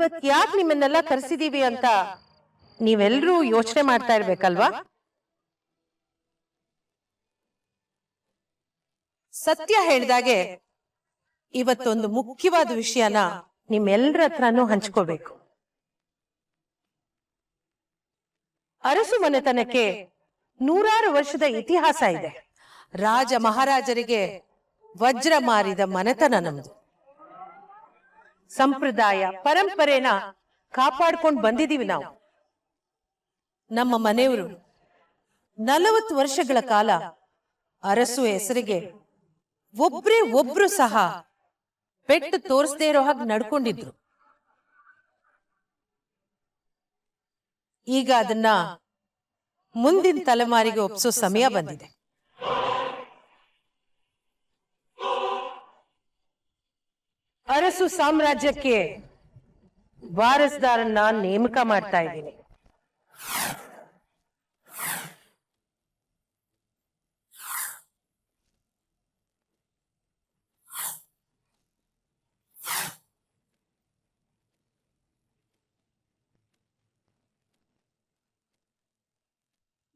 ಇವತ್ ಯಾಕೆ ನಿಮ್ಮನ್ನೆಲ್ಲ ಕರೆಸಿದೀವಿ ಅಂತ ನೀವೆಲ್ಲರೂ ಯೋಚನೆ ಮಾಡ್ತಾ ಇರ್ಬೇಕಲ್ವಾ? ಸತ್ಯ ಹೇಳಿದಾಗೆ ಇವತ್ತೊಂದು ಮುಖ್ಯವಾದ ವಿಷಯನ ನಿಮ್ಮೆಲ್ಲರ ಹತ್ರನೂ ಹಂಚ್ಕೋಬೇಕು. ಅರಸು ಮನೆತನಕ್ಕೆ 100 ವರ್ಷದ ಇತಿಹಾಸ ಇದೆ. ರಾಜ ಮಹಾರಾಜರಿಗೆ ವಜ್ರ ಮಾರಿದ ಮನೆತನ ನಮ್ದು. ಸಂಪ್ರದಾಯ ಪರಂಪರೆನ ಕಾಪಾಡ್ಕೊಂಡು ಬಂದಿದೀವಿ ನಾವು. ನಮ್ಮ ಮನೆಯವರು 40 ವರ್ಷಗಳ ಕಾಲ ಅರಸು ಹೆಸರಿಗೆ ಒಬ್ರು ಸಹ ಪೆಟ್ಟು ತೋರಿಸದೇ ಇರೋ ಹಾಗೆ ನಡ್ಕೊಂಡಿದ್ರು. ಈಗ ಅದನ್ನ ಮುಂದಿನ ತಲೆಮಾರಿಗೆ ಒಪ್ಸೋ ಸಮಯ ಬಂದಿದೆ. ಅರಸು ಸಾಮ್ರಾಜ್ಯಕ್ಕೆ ವಾರಸ್ದಾರನ್ನ ನೇಮಕ ಮಾಡ್ತಾ ಇದ್ದೀನಿ.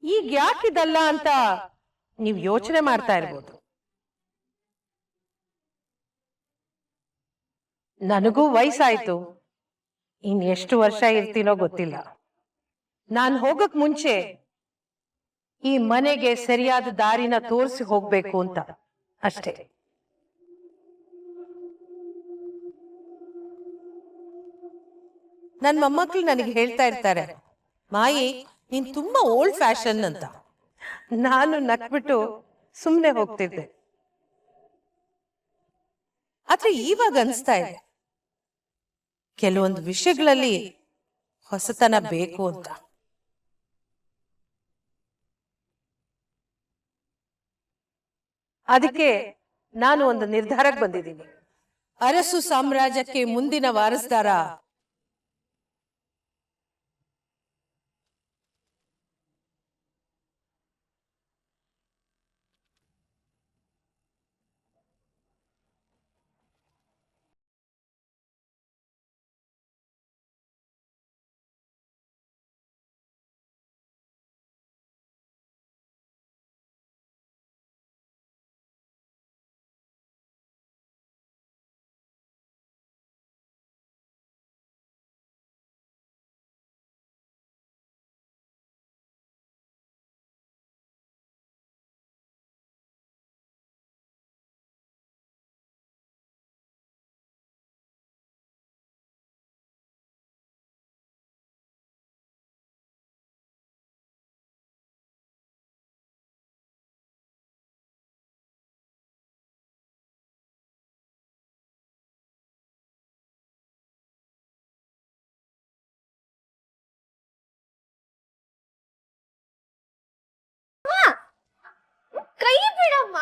ಈಗ ಯಾಕಿದಲ್ಲ ಅಂತ ನೀವು ಯೋಚನೆ ಮಾಡ್ತಾ ಇರ್ಬೋದು. ನನಗೂ ವಯಸ್ಸಾಯ್ತು, ಎಷ್ಟು ವರ್ಷ ಇರ್ತೀನೋ ಗೊತ್ತಿಲ್ಲ. ನಾನು ಹೋಗಕ್ ಮುಂಚೆ ಈ ಮನೆಗೆ ಸರಿಯಾದ ದಾರಿನ ತೋರಿಸಿ ಹೋಗ್ಬೇಕು ಅಂತ ಅಷ್ಟೇ. ನನ್ನ ಮೊಮ್ಮಕ್ಕಳು ನನಗೆ ಹೇಳ್ತಾ ಇರ್ತಾರೆ, ಮಾಯಿ ನೀನ್ ತುಂಬಾ ಓಲ್ಡ್ ಫ್ಯಾಷನ್ ಅಂತ. ನಾನು ನಕ್ಬಿಟ್ಟು ಸುಮ್ಮನೆ ಹೋಗ್ತಿದ್ದೆ. ಆದ್ರೆ ಇವಾಗ ಅನ್ಸ್ತಾ ಇದೆ ಕೆಲವೊಂದು ವಿಷಯಗಳಲ್ಲಿ ಹೊಸತನ ಬೇಕು ಅಂತ. ಅದಕ್ಕೆ ನಾನು ಒಂದು ನಿರ್ಧಾರಕ್ಕೆ ಬಂದಿದ್ದೀನಿ. ಅರಸು ಸಾಮ್ರಾಜ್ಯಕ್ಕೆ ಮುಂದಿನ ವಾರಸ್ದಾರ ಕೈ ಬಿಡಮ್ಮ.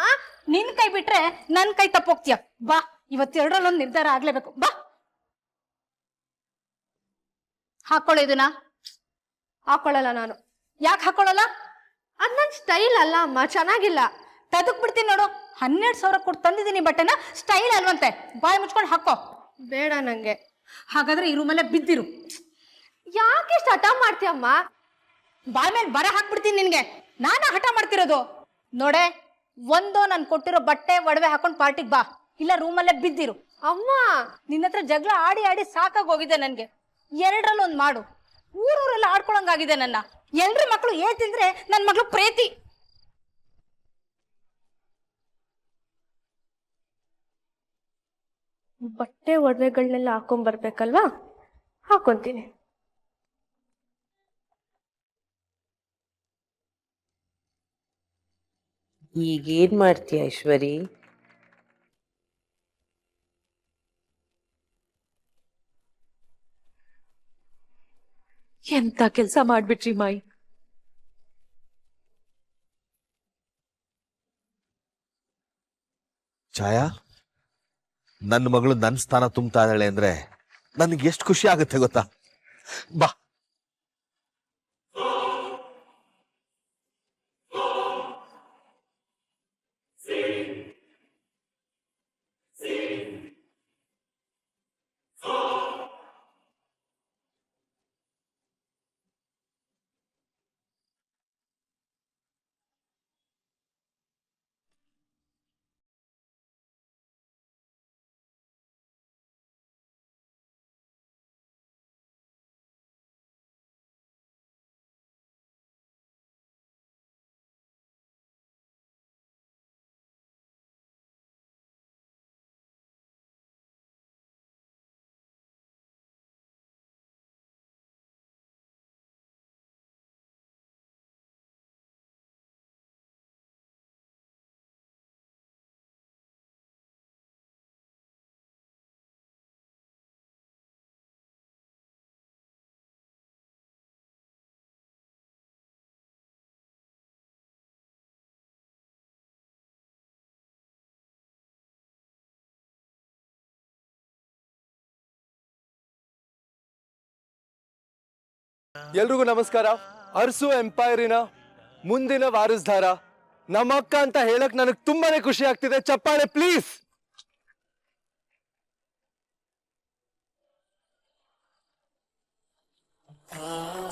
ನಿನ್ ಕೈ ಬಿಟ್ರೆ ನನ್ ಕೈ ತಪ್ಪೋಗ್ತೀಯ. ಬಾ, ಇವತ್ತೆರಡರಲ್ಲೊಂದು ನಿರ್ಧಾರ ಆಗ್ಲೇಬೇಕು. ಬಾ, ಹಾಕೊಳ್ಳೋ ಇದನ್ನ. ಹಾಕೊಳ್ಳಲ್ಲ ನಾನು. ಯಾಕೆ ಹಾಕೊಳ್ಳಲ್ಲ? ಅದ್ ನನ್ ಸ್ಟೈಲ್ ಅಲ್ಲ ಅಮ್ಮ, ಚೆನ್ನಾಗಿಲ್ಲ. ತದಕ್ ಬಿಡ್ತೀನಿ ನೋಡು. 12,000 ಕೊಟ್ಟು ತಂದಿದ್ದೀನಿ ಬಟ್ಟೆನ, ಸ್ಟೈಲ್ ಅಲ್ವಂತೆ. ಬಾಯಿ ಮುಚ್ಕೊಂಡು ಹಾಕೋ. ಬೇಡ ನಂಗೆ. ಹಾಗಾದ್ರೆ ಈ ರೂಮಲ್ಲೇ ಬಿದ್ದಿರು. ಯಾಕೆ ಹಠ ಮಾಡ್ತೀಯಮ್ಮ? ಬಾಯ್ ಮೇಲೆ ಬರ ಹಾಕ್ಬಿಡ್ತೀನಿ ನಿನ್ಗೆ. ನಾನಾ ಹಠ ಮಾಡ್ತಿರೋದು ನೋಡೆ. ಒಂದು ನಾನು ಕೊಟ್ಟಿರೋ ಬಟ್ಟೆ ಒಡವೆ ಹಾಕೊಂಡು ಪಾರ್ಟಿಗೆ ಬಾ, ಇಲ್ಲ ರೂಮಲ್ಲೇ ಬಿದ್ದಿರು. ಅಮ್ಮ, ನಿನ್ನ ಹತ್ರ ಜಗಳ ಆಡಿ ಆಡಿ ಸಾಕಾಗಿ ಹೋಗಿದೆ ನನ್ಗೆ. 2ರಲ್ಲಿ1 ಮಾಡು. ಊರೂರೆಲ್ಲ ಆಡ್ಕೊಳಂಗಾಗಿದೆ ನನ್ನ. ಎಲ್ರ ಮಕ್ಕಳು ತಿಂದ್ರೆ ನನ್ನ ಮಗಳು ಪ್ರೀತಿ. ಬಟ್ಟೆ ಒಡವೆಗಳನ್ನೆಲ್ಲ ಹಾಕೊಂಡ್ಬರ್ಬೇಕಲ್ವಾ? ಹಾಕೊಂತೀನಿ. ಈಗೇನ್ ಮಾಡ್ತೀಯ ಐಶ್ವರಿ? ಎಂತ ಕೆಲಸ ಮಾಡ್ಬಿಟ್ರಿ ಮಾಯಿ. ಛಾಯಾ, ನನ್ನ ಮಗಳು ನನ್ನ ಸ್ಥಾನ ತುಂಬ್ತಾ ಇದ್ದಾಳೆ ಅಂದ್ರೆ ನನಗೆ ಎಷ್ಟು ಖುಷಿ ಆಗುತ್ತೆ ಗೊತ್ತಾ? ಬಾ. ಎಲ್ರಿಗೂ ನಮಸ್ಕಾರ. ಅರಸು ಎಂಪೈರಿನ ಮುಂದಿನ ವಾರಸ್ದಾರ ನಮ್ಮ ಅಕ್ಕ ಅಂತ ಹೇಳಕ್ ನನಗೆ ತುಂಬಾನೇ ಖುಷಿ ಆಗ್ತಿದೆ. ಚಪ್ಪಾಳೆ please.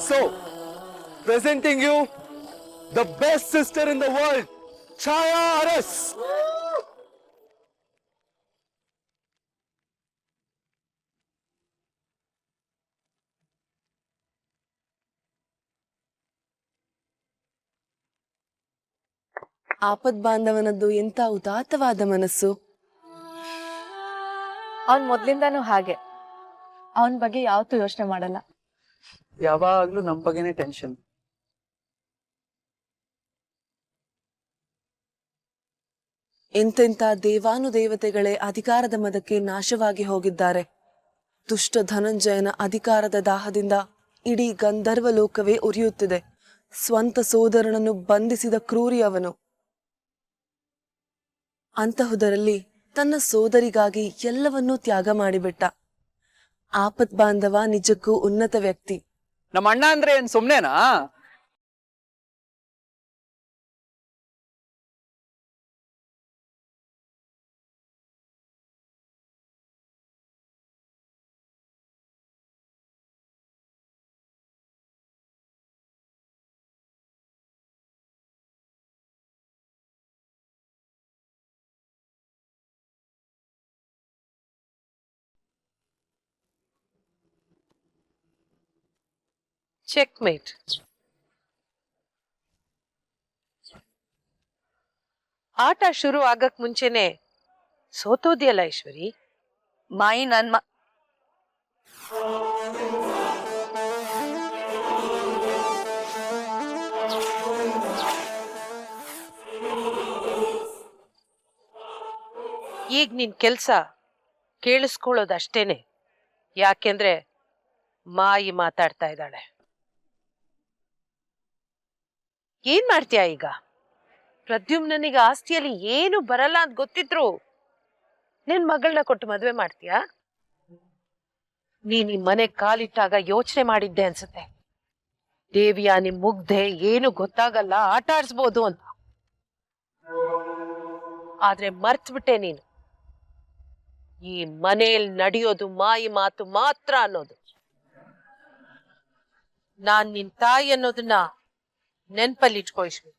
So presenting you the best sister in the world, Chhaya Aras. ಆಪದ್ ಬಾಂಧವನದ್ದು ಎಂತ ಉದಾತ್ತವಾದ ಮನಸ್ಸು. ಅವನ್ ಮೊದ್ಲಿಂದಾನು ಹಾಗೆ. ಅವನ್ ಬಗ್ಗೆ ಯಾವತ್ತೂ ಯೋಚನೆ ಮಾಡಲ್ಲ. ಯಾವಾಗ್ಲೂ ನಮ್ ಬಗ್ಗೆನೇ ಟೆನ್ಷನ್. ಎಂತೆಂತ ದೇವಾನುದೇವತೆಗಳೇ ಅಧಿಕಾರದ ಮದಕ್ಕೆ ನಾಶವಾಗಿ ಹೋಗಿದ್ದಾರೆ. ದುಷ್ಟ ಧನಂಜಯನ ಅಧಿಕಾರದ ದಾಹದಿಂದ ಇಡೀ ಗಂಧರ್ವ ಲೋಕವೇ ಉರಿಯುತ್ತಿದೆ. ಸ್ವಂತ ಸೋದರನನ್ನು ಬಂಧಿಸಿದ ಕ್ರೂರಿ ಅವನು. ಅಂತಹುದರಲ್ಲಿ ತನ್ನ ಸೋದರಿಗಾಗಿ ಎಲ್ಲವನ್ನೂ ತ್ಯಾಗ ಮಾಡಿಬಿಟ್ಟ. ಆಪತ್ ಬಾಂಧವ ನಿಜಕ್ಕೂ ಉನ್ನತ ವ್ಯಕ್ತಿ. ನಮ್ಮ ಅಣ್ಣ ಅಂದ್ರೆ ಏನ್ ಸುಮ್ನೆನಾ? ಚೆಕ್ಮೇಟ್. ಆಟ ಶುರು ಆಗಕ್ ಮುಂಚೆನೆ ಸೋತೋದಿಯಲ್ಲ ಈಶ್ವರಿ. ಮಾಯಿ ಈಗ ನಿನ್ ಕೆಲ್ಸ ಕೇಳಿಸ್ಕೊಳ್ಳೋದಷ್ಟೇನೆ. ಯಾಕೆಂದ್ರೆ ಮಾಯಿ ಮಾತಾಡ್ತಾ ಇದ್ದಾಳೆ. ಏನ್ ಮಾಡ್ತೀಯ ಈಗ? ಪ್ರದ್ಯುಮ್ನನಿಗೆ ಆಸ್ತಿಯಲ್ಲಿ ಏನು ಬರಲ್ಲ ಅಂತ ಗೊತ್ತಿದ್ರು ನಿನ್ ಮಗಳನ್ನ ಕೊಟ್ಟು ಮದ್ವೆ ಮಾಡ್ತೀಯಾ? ನೀನ್ ಈ ಮನೆ ಕಾಲಿಟ್ಟಾಗ ಯೋಚನೆ ಮಾಡಿದ್ದೆ ಅನ್ಸುತ್ತೆ, ದೇವಿಯ ನಿಮ್ ಮುಗ್ಧೆ ಏನು ಗೊತ್ತಾಗಲ್ಲ, ಆಟ ಆಡ್ಸ್ಬೋದು ಅಂತ. ಆದ್ರೆ ಮರ್ತ್ಬಿಟ್ಟೆ ನೀನು, ಈ ಮನೆಯಲ್ಲಿ ನಡೆಯೋದು ಮಾಯಿ ಮಾತು ಮಾತ್ರ ಅನ್ನೋದು. ನಾನ್ ನಿನ್ ತಾಯಿ ಅನ್ನೋದನ್ನ ನೆನ್ಪಲ್ಲಿಟ್ಕೋ ಇಶ್ವಿ.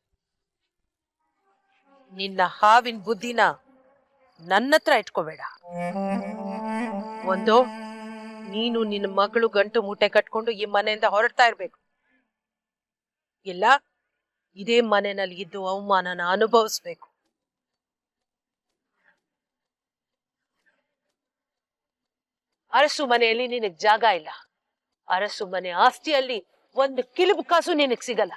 ನಿನ್ನ ಹಾವಿನ ಬುದ್ಧಿನ ನನ್ನ ಹತ್ರ ಇಟ್ಕೋಬೇಡ. ಒಂದು, ನೀನು ನಿನ್ನ ಮಗಳು ಗಂಟು ಮೂಟೆ ಕಟ್ಕೊಂಡು ಈ ಮನೆಯಿಂದ ಹೊರಡ್ತಾ ಇರ್ಬೇಕು. ಇಲ್ಲ ಇದೇ ಮನೆಯಲ್ಲಿ ಇದ್ದು ಅವಮಾನನ ಅನುಭವಿಸ್ಬೇಕು. ಅರಸು ಮನೆಯಲ್ಲಿ ನಿನಗ್ ಜಾಗ ಇಲ್ಲ. ಅರಸು ಮನೆ ಆಸ್ತಿಯಲ್ಲಿ ಒಂದು ಕಿಲುಬು ಕಾಸು ನಿನಗ್ ಸಿಗಲ್ಲ.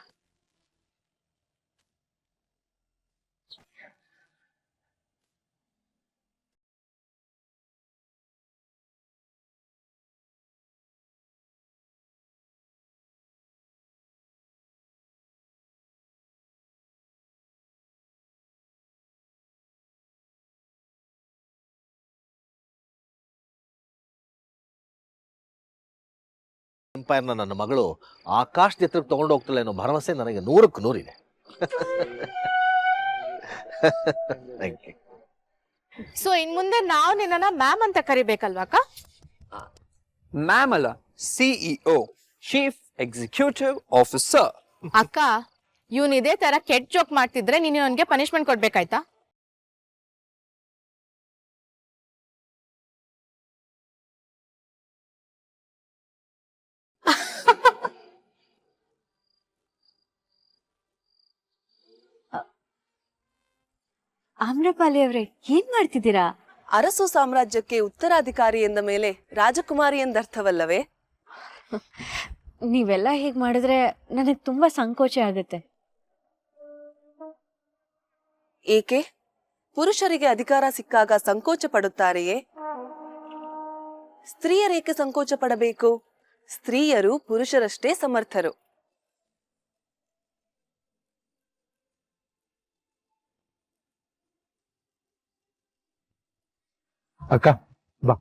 ಎಂಪೈರ್ನ ನನ್ನ ಮಗಳು ಆಕಾಶದ ಎತ್ತರಕ್ಕೆ ತಗೊಂಡು ಹೋಗ್ತಾಳೆ ಅನ್ನೋ ಭರವಸೆ ನನಗೆ 100ಕ್ಕೆ 100 ಇದೆ. ಸೊ ಇನ್ ಮುಂದೆ ನಾವು ನಿನ್ನ ಮ್ಯಾಮ್ ಅಂತ ಕರಿಬೇಕಲ್ವಾಕ? ಮ್ಯಾಮ್ ಅಲ್ಲ, CEO, ಚೀಫ್ ಎಕ್ಸಿಕ್ಯೂಟಿವ್ ಆಫೀಸರ್. ಅಕ್ಕ, ಇವನ್ ಇದೇ ತರ ಕೆಟ್ಟ ಜೋಕ್ ಮಾಡ್ತಿದ್ರೆ ನೀನು ಅವನ್ಗೆ ಪನಿಷ್ಮೆಂಟ್ ಕೊಡ್ಬೇಕಾಯ್ತಾ? ಆಮ್ರಪಾಲಿ ಅವ್ರೆ, ಏನ್ ಮಾಡ್ತಿದ್ದೀರಾ? ಅರಸು ಸಾಮ್ರಾಜ್ಯಕ್ಕೆ ಉತ್ತರಾಧಿಕಾರಿ ಎಂದ ಮೇಲೆ ರಾಜಕುಮಾರಿ ಎಂದರ್ಥವಲ್ಲವೇ? ನೀವೆಲ್ಲ ಹೀಗ್ ಮಾಡಿದ್ರೆ ನನಗ್ ತುಂಬಾ ಸಂಕೋಚ ಆಗುತ್ತೆ. ಏಕೆ? ಪುರುಷರಿಗೆ ಅಧಿಕಾರ ಸಿಕ್ಕಾಗ ಸಂಕೋಚ ಪಡುತ್ತಾರೆಯೇ? ಸ್ತ್ರೀಯರೇಕೆ ಸಂಕೋಚ ಪಡಬೇಕು? ಸ್ತ್ರೀಯರು ಪುರುಷರಷ್ಟೇ ಸಮರ್ಥರು. ಅಕ್ಕ ಬಾ.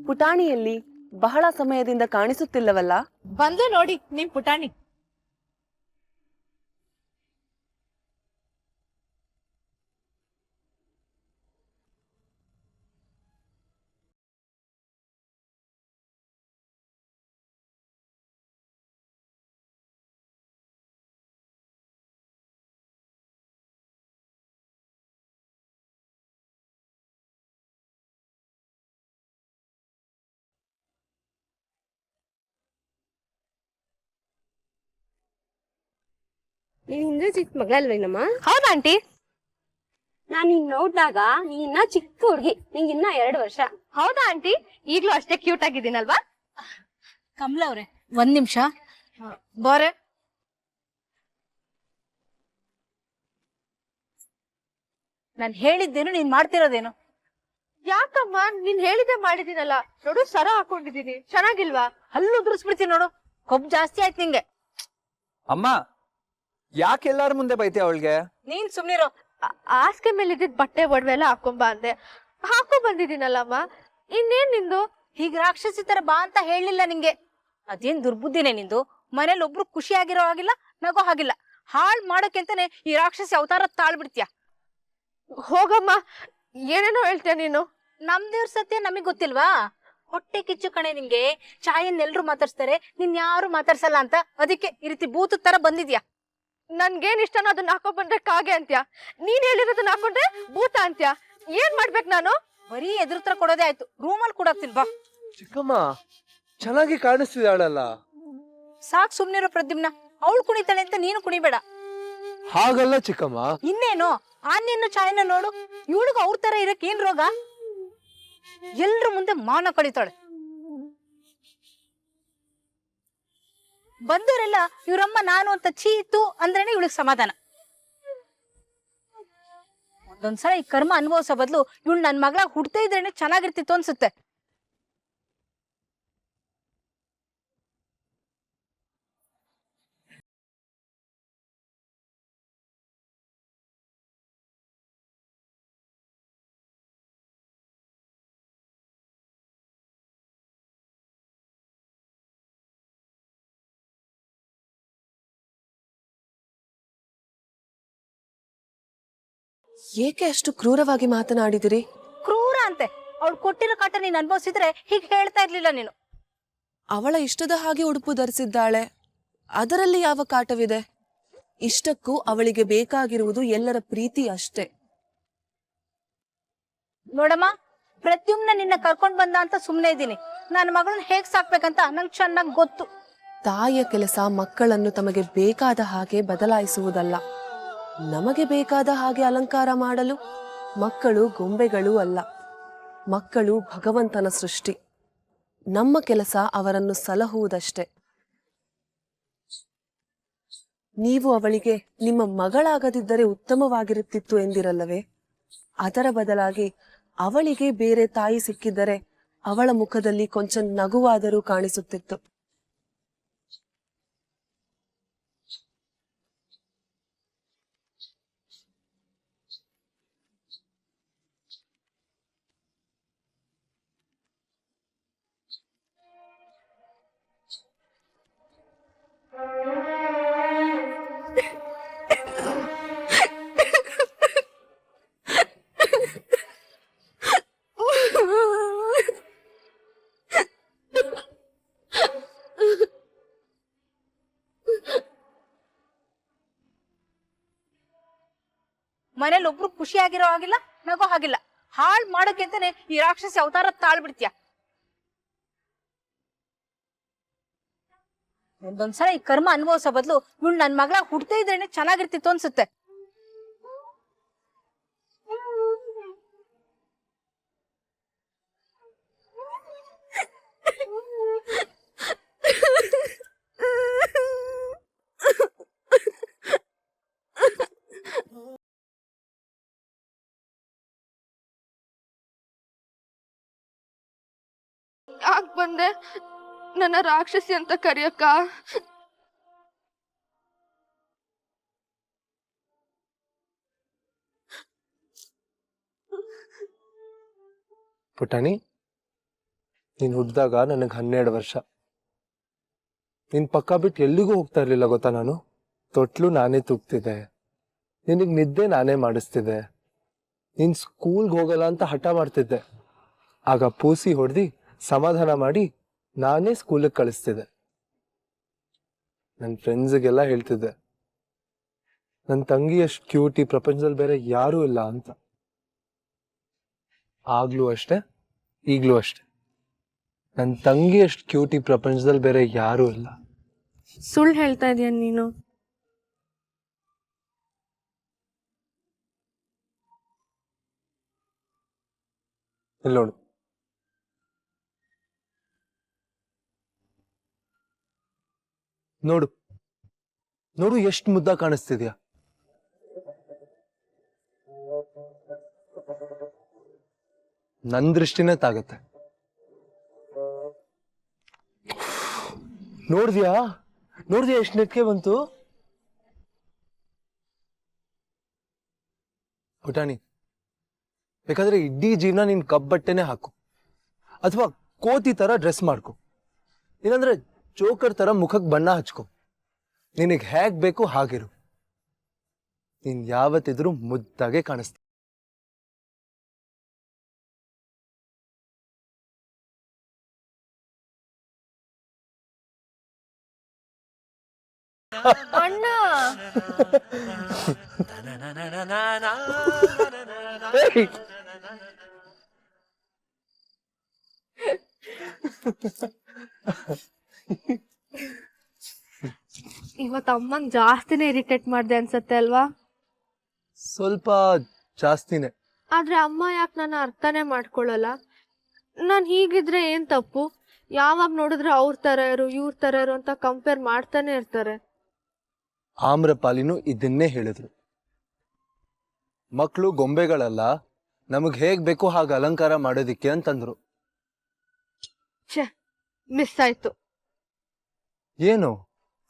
ಪುಟಾಣಿಯಲ್ಲಿ ಬಹಳ ಸಮಯದಿಂದ ಕಾಣಿಸುತ್ತಿಲ್ಲವಲ್ಲ? ಬಂದೆ ನೋಡಿ ನಿಮ್ ಪುಟಾಣಿ. ನೀನ್ ಹಿಂದೆ ಚಿಕ್ಕ ಮಗಳಲ್ವೇನಮ್ಮ? ಹೌದಾ ಆಂಟಿ? ನಾನ್ ನಿನ್ ನೋಡ್ದಾಗ ನೀನ್ ಇನ್ನ ಚಿಕ್ಕ ಹುಡ್ಗಿ, ನಿಂಗ್ ಇನ್ನ 2 ವರ್ಷ. ಹೌದಾ ಆಂಟಿ? ಈಗ್ಲೂ ಅಷ್ಟೇ ಕ್ಯೂಟ್ ಆಗಿದ್ದೀನಲ್ವಾ? ಕಮಲ ಅವ್ರೆ, ಒಂದ್ ನಿಮಿಷ ಬಾರೆ. ನಾನ್ ಹೇಳಿದ್ದೇನು, ನೀನ್ ಮಾಡ್ತಿರೋದೇನು? ಯಾಕಮ್ಮ, ನೀನ್ ಹೇಳಿದ್ದೆ ಮಾಡಿದೀನಲ್ಲ. ನೋಡು, ಸರ ಹಾಕೊಂಡಿದೀನಿ, ಚೆನ್ನಾಗಿಲ್ವಾ? ಹಲ್ಲು ಉದುರಿಸ್ಬಿಡ್ತೀನಿ ನೋಡು, ಕೊಬ್ಬು ಜಾಸ್ತಿ ಆಯ್ತು ನಿಂಗೆ. ಅಮ್ಮ, ಯಾಕೆ ಎಲ್ಲಾರ ಮುಂದೆ ಬೈತೀಯ ಅವಳಿಗೆ? ನೀನ್ ಸುಮ್ನಿರೋ. ಹಾಸಿಗೆ ಮೇಲೆ ಇದ್ದಿದ್ ಬಟ್ಟೆ ಒಡವೆ ಎಲ್ಲ ಹಾಕೊಂಬ ಅಂದೆ, ಹಾಕೊಂಡ್ ಬಂದಿದ್ದೀನಲ್ಲಮ್ಮ. ಇನ್ನೇನ್ ನಿಂದು? ಹೀಗ್ ರಾಕ್ಷಸಿ ತರ ಬಾ ಅಂತ ಹೇಳಿಲ್ಲ ನಿಂಗೆ. ಅದೇನ್ ದುರ್ಬುದ್ಧಿನೇ ನಿಂದು? ಮನೇಲಿ ಒಬ್ರು ಖುಷಿ ಆಗಿರೋ ಹಾಗಿಲ್ಲ, ನಗೋ ಹಾಗಿಲ್ಲ. ಹಾಳ್ ಮಾಡೋಕೆ ಅಂತಾನೆ ಈ ರಾಕ್ಷಸಿ ಅವತಾರ ತಾಳ್ಬಿಡ್ತೀಯ. ಹೋಗಮ್ಮ, ಏನೇನೋ ಹೇಳ್ತೀಯ ನೀನು. ನಮ್ ದೇವ್ರ ಸತ್ಯ ನಮಗ್ ಗೊತ್ತಿಲ್ವಾ? ಹೊಟ್ಟೆ ಕಿಚ್ಚು ಕಣೆ ನಿಂಗೆ. ಚಾಯನ್ ಎಲ್ರು ಮಾತಾಡ್ಸ್ತಾರೆ, ನಿನ್ ಯಾರು ಮಾತಾಡ್ಸಲ್ಲ ಅಂತ. ಅದಕ್ಕೆ ಈ ರೀತಿ ಭೂತದ ತರ ಬಂದಿದ್ಯಾ. ನನ್ಗೇನ್ ಇಷ್ಟನೋ ಅದನ್ನ ಹಾಕೋ ಬಂದ್ರೆ ಕಾಗೆ ಅಂತ್ಯ, ನೀನ್ ಹೇಳಿರೋದನ್ನ ಹಾಕೊಂಡ್ರೆ ಭೂತ ಅಂತ್ಯ. ಏನ್ ಮಾಡ್ಬೇಕು ನಾನು? ಬರೀ ಎದುರುತ್ರ ಕೊಡೋದೇ ಆಯ್ತು, ರೂಮಲ್ಲಿ ಕೂಡಾಕ್ತೀನಿ ಬಾ. ಚಿಕ್ಕಮ್ಮ ಚೆನ್ನಾಗಿ ಕಾಣಿಸ್ತಿದ್ದಾಳಲ್ಲ. ಸಾಕ್ ಸುಮ್ನಿರೋ ಪ್ರದ್ಯುಮ್ನ. ಅವಳು ಕುಣಿತಾಳೆ ಅಂತ ನೀನು ಕುಣಿಬೇಡ. ಹಾಗಲ್ಲ ಚಿಕ್ಕಮ್ಮ. ಇನ್ನೇನು, ಆನ್ಯನ್ನು ಚಾಯನ ನೋಡು, ಇವಳಿಗೂ ಅವ್ರ ತರ ಇರಕ್ ಏನ್ ರೋಗ? ಎಲ್ರ ಮುಂದೆ ಮಾನ ಕಳಿತಾಳೆ. ಬಂದವರೆಲ್ಲ ಇವ್ರಮ್ಮ ನಾನು ಅಂತ ಚೀತು ಅಂದ್ರೇನೆ ಇವಳಿಗೆ ಸಮಾಧಾನ. ಒಂದೊಂದ್ಸಲ ಈ ಕರ್ಮ ಅನುಭವಿಸೋ ಬದಲು ಇವಳು ನನ್ ಮಗಳ ಹುಡ್ತಾ ಇದ್ರೇನೆ ಚೆನ್ನಾಗಿರ್ತಿತ್ತು ಅನ್ಸುತ್ತೆ. ಏಕೆ ಅಷ್ಟು ಕ್ರೂರವಾಗಿ ಮಾತನಾಡಿದಿರಿ? ಕ್ರೂರ ಅಂತೆ? ಅವಳು ಕೊಟ್ಟಿರೋ ಕಾಟ ನೀನ್ ಅನುಭವಿಸಿದ್ರೆ ಹೀಗೆ ಹೇಳ್ತಾ ಇರ್ಲಿಲ್ಲ ನೀನು. ಅವಳ ಇಷ್ಟದ ಹಾಗೆ ಉಡುಪು ಧರಿಸಿದ್ದಾಳೆ, ಅದರಲ್ಲಿ ಯಾವ ಕಾಟವಿದೆ? ಇಷ್ಟಕ್ಕೂ ಅವಳಿಗೆ ಬೇಕಾಗಿರುವುದು ಎಲ್ಲರ ಪ್ರೀತಿ ಅಷ್ಟೇ. ನೋಡಮ್ಮ, ಪ್ರದ್ಯುಮ್ನ ನಿನ್ನ ಕರ್ಕೊಂಡ್ ಬಂದ ಅಂತ ಸುಮ್ನೆ ಇದ್ದೀನಿ. ನನ್ನ ಮಗಳನ್ನ ಹೇಗ್ ಸಾಕ್ಬೇಕಂತ ನಂಗೆ ಚೆನ್ನಾಗಿ ಗೊತ್ತು. ತಾಯಿಯ ಕೆಲಸ ಮಕ್ಕಳನ್ನು ತಮಗೆ ಬೇಕಾದ ಹಾಗೆ ಬದಲಾಯಿಸುವುದಲ್ಲ. ನಮಗೆ ಬೇಕಾದ ಹಾಗೆ ಅಲಂಕಾರ ಮಾಡಲು ಮಕ್ಕಳು ಗೊಂಬೆಗಳೂ ಅಲ್ಲ. ಮಕ್ಕಳು ಭಗವಂತನ ಸೃಷ್ಟಿ. ನಮ್ಮ ಕೆಲಸ ಅವರನ್ನು ಸಲಹುವುದಷ್ಟೇ. ನೀವು ಅವಳಿಗೆ ನಿಮ್ಮ ಮಗಳಾಗದಿದ್ದರೆ ಉತ್ತಮವಾಗಿರುತ್ತಿತ್ತು ಎಂದಿರಲ್ಲವೇ? ಅದರ ಬದಲಾಗಿ ಅವಳಿಗೆ ಬೇರೆ ತಾಯಿ ಸಿಕ್ಕಿದ್ದರೆ ಅವಳ ಮುಖದಲ್ಲಿ ಕೊಂಚ ನಗುವಾದರೂ ಕಾಣಿಸುತ್ತಿತ್ತು. ಮನೇಲಿ ಒಬ್ರು ಖುಷಿಯಾಗಿರೋ ಹಾಗಿಲ್ಲ, ನಗೋ ಹಾಗಿಲ್ಲ. ಹಾಳ್ ಮಾಡೋಕೆ ಅಂತಾನೆ ಈ ರಾಕ್ಷಸಿ ಅವತಾರ ತಾಳ್ಬಿಡ್ತೀಯ. ಒಂದೊಂದ್ಸಲ ಈ ಕರ್ಮ ಅನುಭವಿಸೋ ಬದಲು ಇವಳು ನನ್ ಮಗಳ ಹುಡ್ತಾ ಇದ್ರೇನೆ ಚೆನ್ನಾಗಿರ್ತಿತ್ತು ಅನ್ಸುತ್ತೆ. ಯಾಕ್ ಬಂದೆ? ನನ್ನ ರಾಕ್ಷಸಿ ಅಂತ ಕರಿಯಕ್ಕ? ಪುಟಾಣಿ, ನೀನು ಹುಟ್ಟಿದಾಗ ನನಗೆ 12 ವರ್ಷ. ನಿನ್ ಪಕ್ಕ ಬಿಟ್ಟು ಎಲ್ಲಿಗೂ ಹೋಗ್ತಾ ಇರ್ಲಿಲ್ಲ ಗೊತ್ತಾ ನಾನು. ತೊಟ್ಲು ನಾನೇ ತೂಗ್ತಿದ್ದೆ, ನಿನಗೆ ನಿದ್ದೆ ನಾನೇ ಮಾಡಿಸ್ತಿದ್ದೆ, ನೀನ್ ಸ್ಕೂಲ್ಗೆ ಹೋಗಲ್ಲ ಅಂತ ಹಠ ಮಾಡ್ತಿದ್ದೆ. ಆಗ ಪೂಸಿ ಹೊಡೆದಿ ಸಮಾಧಾನ ಮಾಡಿ ನಾನೇ ಸ್ಕೂಲಿಗೆ ಕಳಿಸ್ತಿದ್ದೆ. ನನ್ನ ಫ್ರೆಂಡ್ಸಿಗೆಲ್ಲ ಹೇಳ್ತಿದ್ದೆ ನನ್ನ ತಂಗಿ ಅಷ್ಟು ಕ್ಯೂಟ್ ಈ ಪ್ರಪಂಚದಲ್ಲಿ ಬೇರೆ ಯಾರೂ ಇಲ್ಲ ಅಂತ. ಆಗ್ಲೂ ಅಷ್ಟೆ, ಈಗ್ಲೂ ಅಷ್ಟೆ. ನನ್ನ ತಂಗಿ ಅಷ್ಟು ಕ್ಯೂಟ್ ಈ ಪ್ರಪಂಚದಲ್ಲಿ ಬೇರೆ ಯಾರೂ ಇಲ್ಲ. ಸುಳ್ಳು ಹೇಳ್ತಾ ಇದೀಯ ನೀನು. ಇಲ್ಲಿ ನೋಡು, ನೋಡು ನೋಡು ಎಷ್ಟು ಮುದ್ದ ಕಾಣಿಸ್ತಿದ್ಯಾ. ನನ್ ದೃಷ್ಟಿನೇ ತಾಗತ್ತೆ. ನೋಡ್ದ್ಯಾ ಎಷ್ಟು ನೆಟ್ಗೆ ಬಂತು. ಪುಟಾಣಿ, ಬೇಕಾದ್ರೆ ಇಡೀ ಜೀವನ ನೀನ್ ಕಬ್ಬಟ್ಟೆನೆ ಹಾಕು, ಅಥವಾ ಕೋತಿ ತರ ಡ್ರೆಸ್ ಮಾಡ್ಕೊ, ಇಲ್ಲಾಂದ್ರೆ ಜೋಕರ್ ತರ ಮುಖಕ್ಕೆ ಬಣ್ಣ ಹಚ್ಕೊ. ನಿನಗೆ ಹೇಗ್ ಬೇಕು ಹಾಗಿರು. ನೀನ್ ಯಾವತ್ತಿದ್ರೂ ಮುದ್ದಾಗೆ ಕಾಣಿಸ್ತ. ಅಣ್ಣ ಇವತ್ತು ಅಮ್ಮನ್ ಜಾಸ್ತಿನೇ ಇರಿಟೇಟ್ ಮಾಡ್ದೆ ಅನ್ಸತ್ತೆ ಅಲ್ವಾ? ಸ್ವಲ್ಪ ಜಾಸ್ತಿನೇ. ಆದ್ರೆ ಅಮ್ಮ ಯಾಕೆ ನನ್ನ ಅರ್ಥನೇ ಮಾಡ್ಕೊಳ್ಳಲ್ಲ? ನಾನು ಹೀಗಿದ್ರೆ ಏನ್ ತಪ್ಪು? ಯಾವಾಗ ನೋಡಿದ್ರೆ ಅವ್ರ ತರ ಇರು ಇವ್ರ ತರ ಇರು ಅಂತ ಕಂಪೇರ್ ಮಾಡ್ತಾನೆ ಇರ್ತಾರೆ. ಆಮ್ರಪಾಲಿನೂ ಇದನ್ನೇ ಹೇಳಿದ್ರು. ಮಕ್ಕಳು ಗೊಂಬೆಗಳಲ್ಲ, ನಮಗ್ ಹೇಗ್ ಬೇಕು ಹಾಗೆ ಅಲಂಕಾರ ಮಾಡೋದಿಕ್ಕೆ ಅಂತಂದ್ರು. ಛೆ, ಮಿಸ್ ಆಯ್ತು. ಏನು?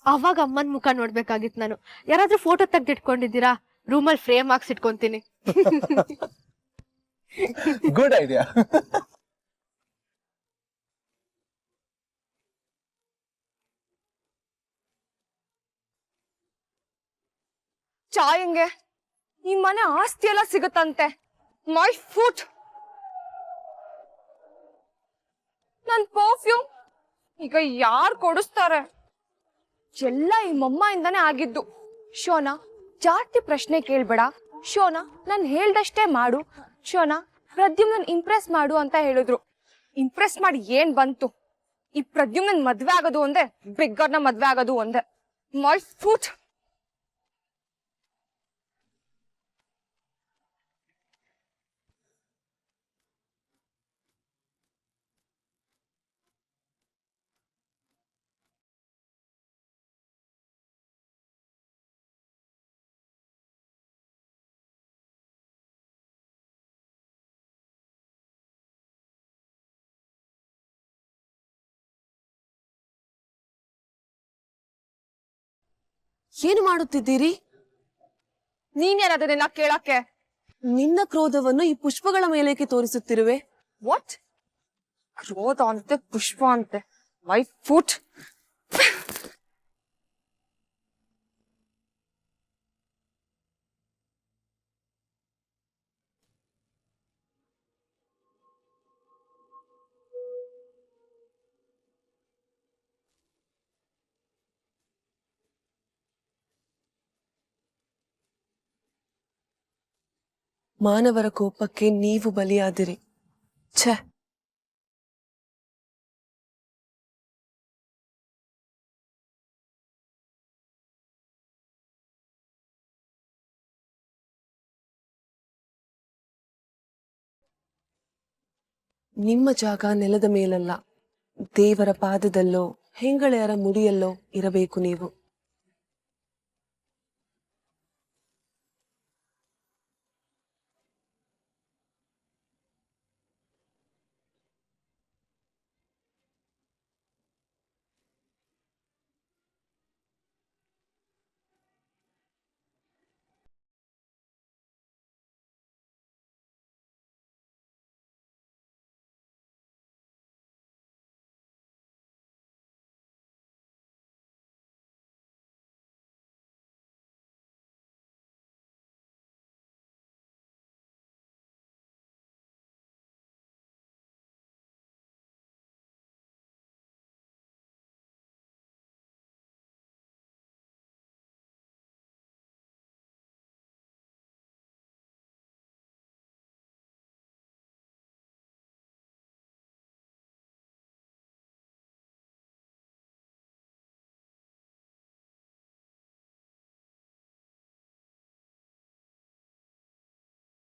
ಅವಾಗ ಅಮ್ಮನ್ ಮುಖ ನೋಡ್ಬೇಕಾಗಿತ್ತು ನಾನು. ಯಾರಾದ್ರೂ ಫೋಟೋ ತೆಗ್ದಿಟ್ಕೊಂಡಿದ್ದೀರಾ? ರೂಮಲ್ಲಿ ಫ್ರೇಮ್ ಹಾಕ್ಸಿ ಇಟ್ಕೊಂತೀನಿ. Good idea. ಚಾಯಂಗೆ ಈ ಮನೆ ಆಸ್ತಿ ಎಲ್ಲ ಸಿಗುತ್ತಂತೆ. ಮೈ ಫುಟ್, ನನ್ ಪರ್ಫ್ಯೂಮ್ ಈಗ ಯಾರು ಕೊಡಿಸ್ತಾರೆ? ಎಲ್ಲ ಈ ಮಮ್ಮ ಇಂದಾನೆ ಆಗಿದ್ದು. ಶೋನಾ, ಜಾಸ್ತಿ ಪ್ರಶ್ನೆ ಕೇಳ್ಬೇಡ. ಶೋನಾ, ನಾನು ಹೇಳ್ದಷ್ಟೇ ಮಾಡು. ಶೋನಾ, ಪ್ರದ್ಯುಮ್ನನ್ ಇಂಪ್ರೆಸ್ ಮಾಡು ಅಂತ ಹೇಳಿದ್ರು. ಇಂಪ್ರೆಸ್ ಮಾಡಿ ಏನ್ ಬಂತು? ಈ ಪ್ರದ್ಯುಮ್ನನ್ ಮದ್ವೆ ಆಗೋದು ಒಂದೇ, ಬಿಗ್ಗರ್ನ ಮದ್ವೆ ಆಗೋದು ಒಂದೇ. My foot. ಏನು ಮಾಡುತ್ತಿದ್ದೀರಿ? ನೀನ್ ಯಾರದನ್ನ ಕೇಳಕ್ಕೆ? ನಿನ್ನ ಕ್ರೋಧವನ್ನು ಈ ಪುಷ್ಪಗಳ ಮೇಲೇಕೆ ತೋರಿಸುತ್ತಿರುವೆ? ವಾಟ್? ಕ್ರೋಧ ಅಂತೆ, ಪುಷ್ಪ ಅಂತೆ. My foot. ಮಾನವರ ಕೋಪಕ್ಕೆ ನೀವು ಬಲಿಯಾದಿರಿ. ಛೆ, ನಿಮ್ಮ ಜಾಗ ನೆಲದ ಮೇಲಲ್ಲ, ದೇವರ ಪಾದದಲ್ಲೋ ಹೆಂಗಳೆಯರ ಮುಡಿಯಲ್ಲೋ ಇರಬೇಕು ನೀವು.